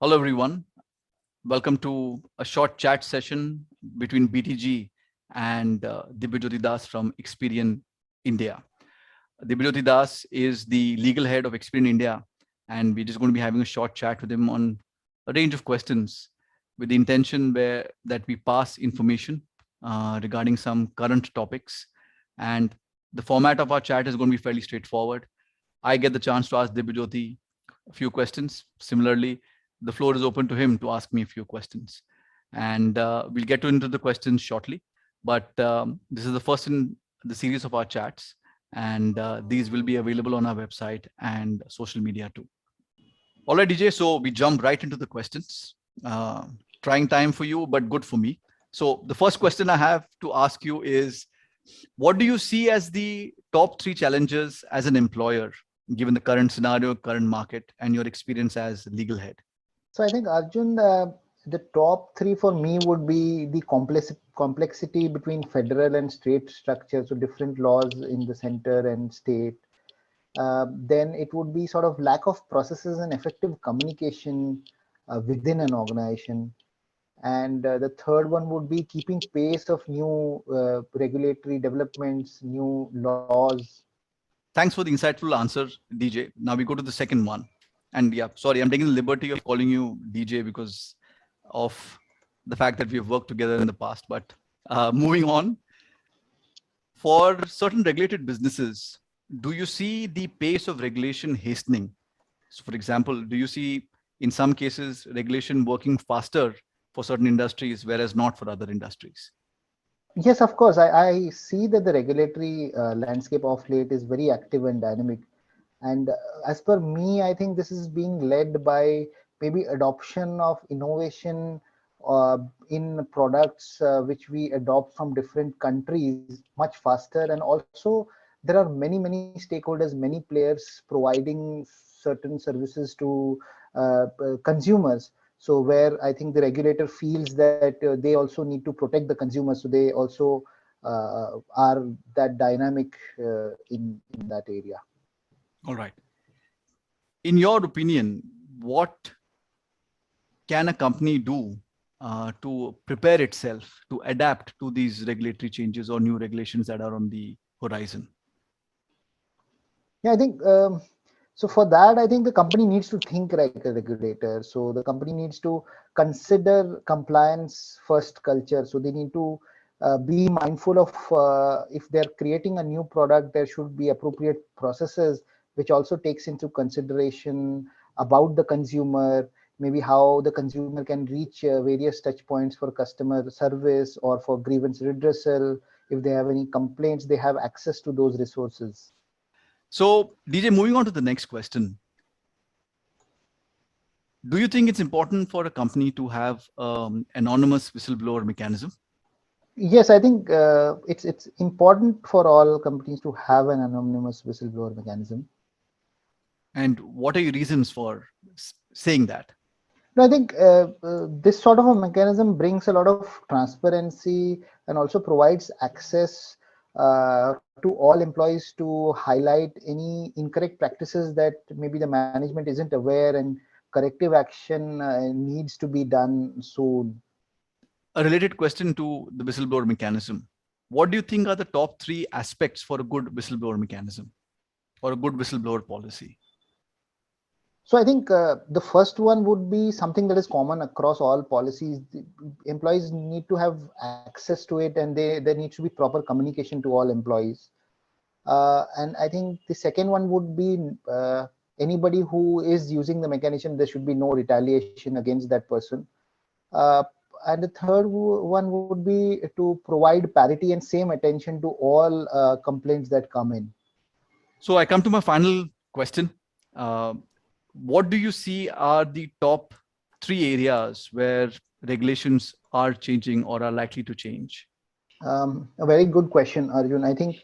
Hello, everyone. Welcome to a short chat session between BTG and Dibajyoti Das from Experian India. Dibajyoti Das is the legal head of Experian India, and we're just going to be having a short chat with him on a range of questions with the intention that we pass information regarding some current topics. And the format of our chat is going to be fairly straightforward. I get the chance to ask Dibajyoti a few questions. Similarly, the floor is open to him to ask me a few questions. And we'll get into the questions shortly. But this is the first in the series of our chats. And these will be available on our website and social media too. All right, DJ. So we jump right into the questions. Trying time for you, but good for me. So the first question I have to ask you is, what do you see as the top three challenges as an employer, given the current scenario, current market, and your experience as legal head? So I think Arjun, the top three for me would be the complexity between federal and state structures, so different laws in the center and state. Then it would be sort of lack of processes and effective communication within an organization. And the third one would be keeping pace of new regulatory developments, new laws. Thanks for the insightful answer, DJ. Now we go to the second one. And yeah, sorry, I'm taking the liberty of calling you DJ because of the fact that we've worked together in the past. But moving on, for certain regulated businesses, do you see the pace of regulation hastening? So, for example, do you see in some cases regulation working faster for certain industries, whereas not for other industries? Yes, of course. I see that the regulatory landscape of late is very active and dynamic. And as per me, I think this is being led by maybe adoption of innovation in products which we adopt from different countries much faster. And also, there are many stakeholders, many players providing certain services to consumers. So where I think the regulator feels that they also need to protect the consumers, so they also are that dynamic in that area. All right. In your opinion, what can a company do to prepare itself to adapt to these regulatory changes or new regulations that are on the horizon? Yeah, I think so. For that, I think the company needs to think like a regulator. So the company needs to consider compliance first culture. So they need to be mindful of if they're creating a new product, there should be appropriate processes which also takes into consideration about the consumer, maybe how the consumer can reach various touch points for customer service or for grievance redressal. If they have any complaints, they have access to those resources. So, DJ, moving on to the next question. Do you think it's important for a company to have anonymous whistleblower mechanism? Yes, I think it's important for all companies to have an anonymous whistleblower mechanism. And what are your reasons for saying that? No, I think this sort of a mechanism brings a lot of transparency and also provides access to all employees to highlight any incorrect practices that maybe the management isn't aware, and corrective action needs to be done soon. A related question to the whistleblower mechanism. What do you think are the top three aspects for a good whistleblower mechanism or a good whistleblower policy? So I think the first one would be something that is common across all policies. The employees need to have access to it, and there needs to be proper communication to all employees. And I think the second one would be anybody who is using the mechanism, there should be no retaliation against that person. Uh, and the third one would be to provide parity and same attention to all complaints that come in. So I come to my final question. Uh, what do you see are the top three areas where regulations are changing or are likely to change? A very good question, Arjun. I think,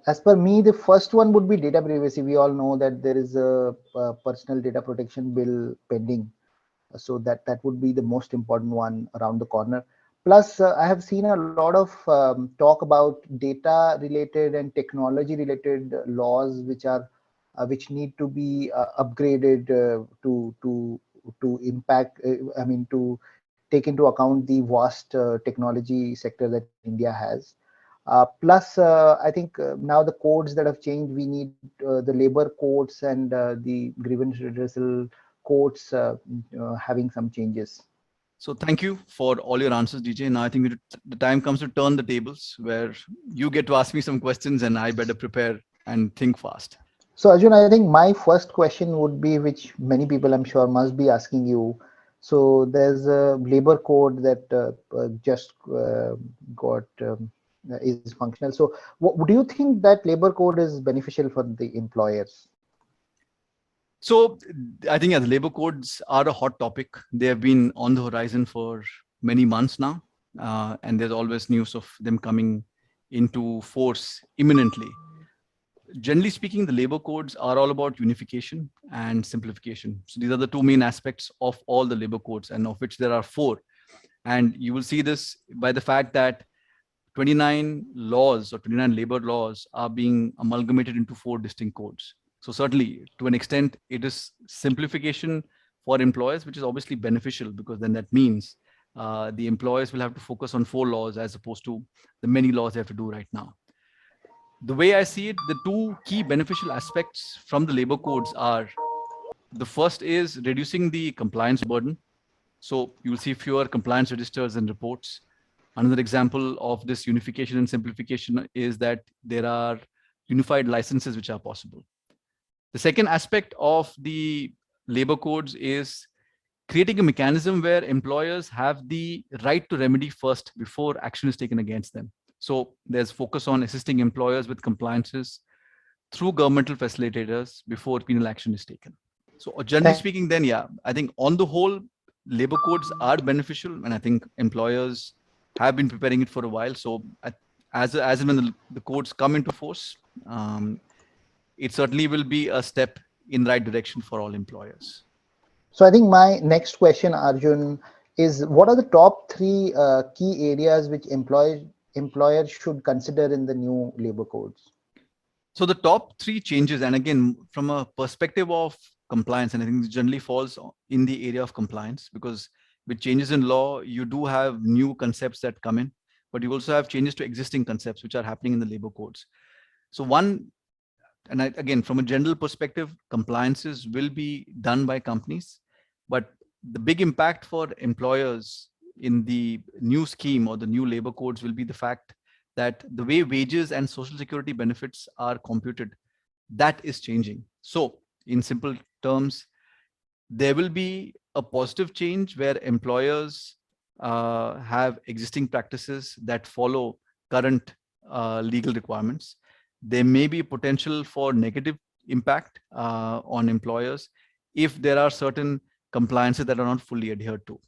as per me, the first one would be data privacy. We all know that there is a personal data protection bill pending, so that would be the most important one around the corner. Plus, I have seen a lot of talk about data related and technology related laws which are which need to be upgraded to impact. To take into account the vast technology sector that India has. Plus, I think now the codes that have changed, we need the labor codes and the grievance redressal codes having some changes. So thank you for all your answers, DJ. Now I think the time comes to turn the tables where you get to ask me some questions and I better prepare and think fast. So, Arjun, I think my first question would be, which many people I'm sure must be asking you. So, there's a labor code that just got is functional. So, do you think that labor code is beneficial for the employers? So I think the labor codes are a hot topic. They have been on the horizon for many months now, and there's always news of them coming into force imminently. Generally speaking, the labor codes are all about unification and simplification. So these are the two main aspects of all the labor codes, and of which there are four. And you will see this by the fact that 29 laws or 29 labor laws are being amalgamated into four distinct codes. So certainly, to an extent, it is simplification for employers, which is obviously beneficial, because then that means the employers will have to focus on four laws as opposed to the many laws they have to do right now. The way I see it, the two key beneficial aspects from the labor codes are: the first is reducing the compliance burden. So you will see fewer compliance registers and reports. Another example of this unification and simplification is that there are unified licenses which are possible. The second aspect of the labor codes is creating a mechanism where employers have the right to remedy first before action is taken against them. So there's focus on assisting employers with compliances through governmental facilitators before penal action is taken. So generally speaking, then, yeah, I think on the whole, labor codes are beneficial, and I think employers have been preparing it for a while. So as and when the codes come into force, it certainly will be a step in the right direction for all employers. So I think my next question, Arjun, is what are the top three key areas which employers should consider in the new labor codes? So the top three changes, and again, from a perspective of compliance, and I think this generally falls in the area of compliance, because with changes in law, you do have new concepts that come in, but you also have changes to existing concepts which are happening in the labor codes. So one, and again, from a general perspective, compliances will be done by companies, but the big impact for employers in the new scheme or the new labor codes will be the fact that the way wages and social security benefits are computed, that is changing. So in simple terms, there will be a positive change where employers have existing practices that follow current legal requirements. There may be potential for negative impact on employers if there are certain compliances that are not fully adhered to.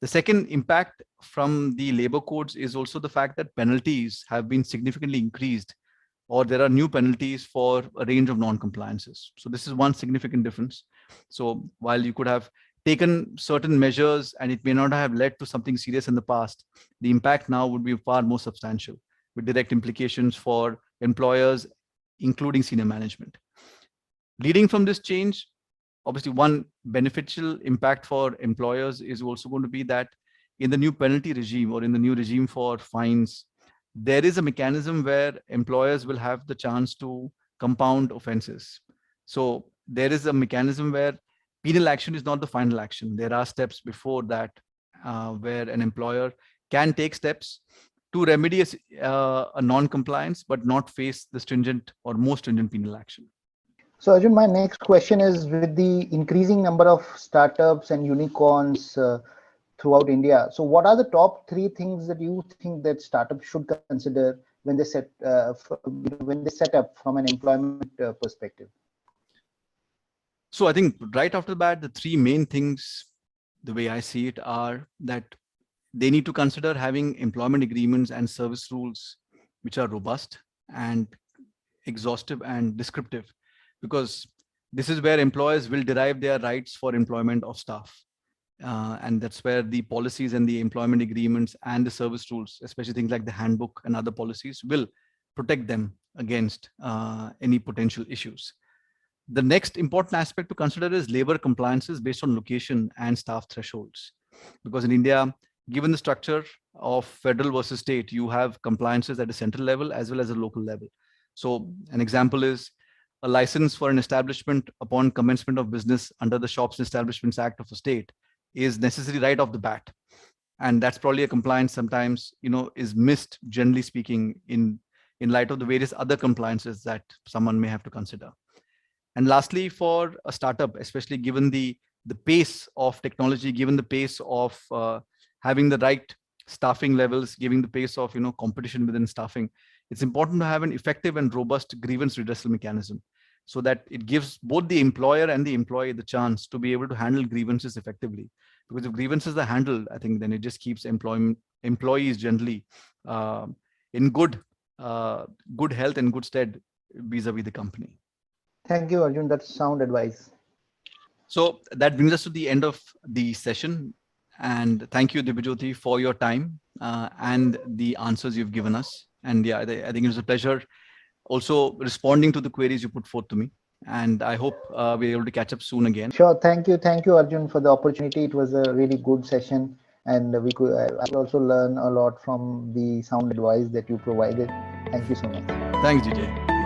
The second impact from the labor codes is also the fact that penalties have been significantly increased, or there are new penalties for a range of non-compliances. So this is one significant difference. So while you could have taken certain measures and it may not have led to something serious in the past, the impact now would be far more substantial, with direct implications for employers, including senior management. Leading from this change, obviously one beneficial impact for employers is also going to be that in the new penalty regime, or in the new regime for fines, there is a mechanism where employers will have the chance to compound offenses. So there is a mechanism where penal action is not the final action. There are steps before that where an employer can take steps to remedy a non-compliance, but not face the stringent or more stringent penal action. So Arjun, my next question is, with the increasing number of startups and unicorns throughout India, so what are the top three things that you think that startups should consider when they set up from an employment perspective? So I think right after that, the three main things, the way I see it, are that they need to consider having employment agreements and service rules which are robust and exhaustive and descriptive, because this is where employers will derive their rights for employment of staff. And that's where the policies and the employment agreements and the service rules, especially things like the handbook and other policies, will protect them against any potential issues. The next important aspect to consider is labor compliances based on location and staff thresholds. Because in India, given the structure of federal versus state, you have compliances at a central level as well as a local level. So an example is a license for an establishment upon commencement of business under the Shops and Establishments Act of a state is necessary right off the bat. And that's probably a compliance sometimes, is missed, generally speaking, in light of the various other compliances that someone may have to consider. And lastly, for a startup, especially given the pace of technology, given the pace of having the right staffing levels, given the pace of competition within staffing, it's important to have an effective and robust grievance redressal mechanism, so that it gives both the employer and the employee the chance to be able to handle grievances effectively. Because if grievances are handled, I think then it just keeps employees generally in good health and good stead vis-a-vis the company. Thank you, Arjun. That's sound advice. So that brings us to the end of the session. And thank you, Dibajyoti, for your time and the answers you've given us. And yeah, I think it was a pleasure also responding to the queries you put forth to me. And I hope we're able to catch up soon again. Sure. Thank you, Arjun, for the opportunity. It was a really good session, and I could also learn a lot from the sound advice that you provided. Thank you so much. Thanks, DJ.